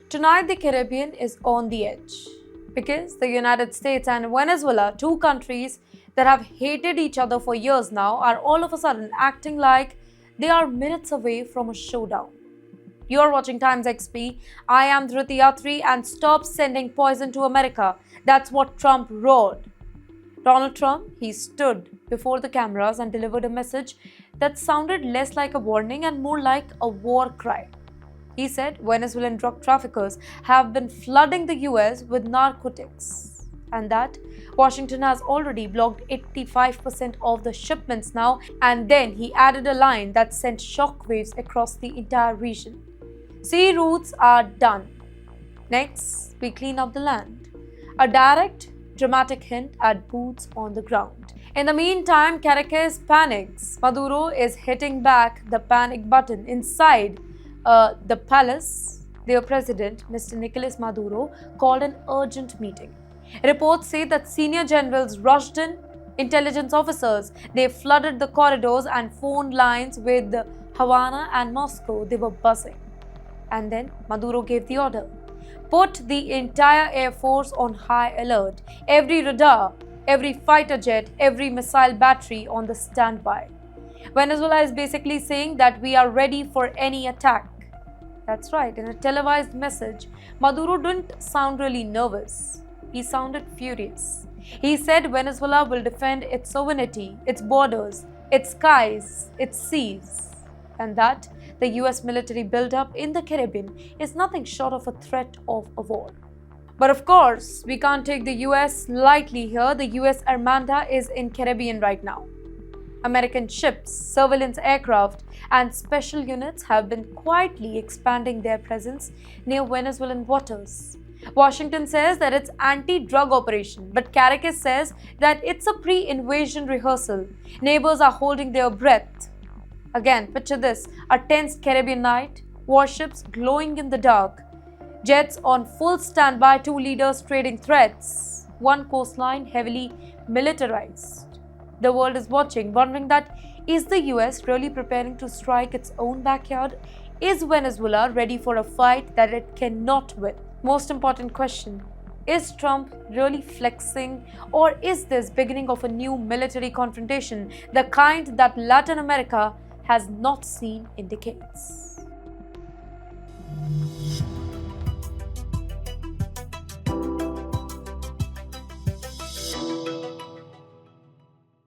Tonight, the Caribbean is on the edge because the United States and Venezuela, two countries that have hated each other for years now, are all of a sudden acting like they are minutes away from a showdown. You're watching Times XP. I am Dhriti Yatri, and stop sending poison to America. That's what Trump roared. Donald Trump, he stood before the cameras and delivered a message that sounded less like a warning and more like a war cry. He said Venezuelan drug traffickers have been flooding the US with narcotics and that Washington has already blocked 85% of the shipments now, and then he added a line that sent shockwaves across the entire region. Sea routes are done. Next, we clean up the land. A direct, dramatic hint at boots on the ground. In the meantime, Caracas panics. Maduro is hitting back the panic button inside the palace. Their president, Mr. Nicolas Maduro, called an urgent meeting. Reports say that senior generals rushed in, intelligence officers, they flooded the corridors and phone lines with Havana and Moscow. They were buzzing. And then Maduro gave the order. Put the entire Air Force on high alert. Every radar, every fighter jet, every missile battery on the standby. Venezuela is basically saying that we are ready for any attack. That's right, in a televised message, Maduro didn't sound really nervous. He sounded furious. He said Venezuela will defend its sovereignty, its borders, its skies, its seas, and that the US military buildup in the Caribbean is nothing short of a threat of a war. But of course, we can't take the US lightly here. The US Armada is in Caribbean right now. American ships, surveillance aircraft, and special units have been quietly expanding their presence near Venezuelan waters. Washington says that it's anti-drug operation, but Caracas says that it's a pre-invasion rehearsal. Neighbors are holding their breath. Again, picture this, a tense Caribbean night, warships glowing in the dark, jets on full standby, two leaders trading threats, one coastline heavily militarized. The world is watching, wondering that is the US really preparing to strike its own backyard? Is Venezuela ready for a fight that it cannot win? Most important question, is Trump really flexing, or is this beginning of a new military confrontation, the kind that Latin America has not seen in decades?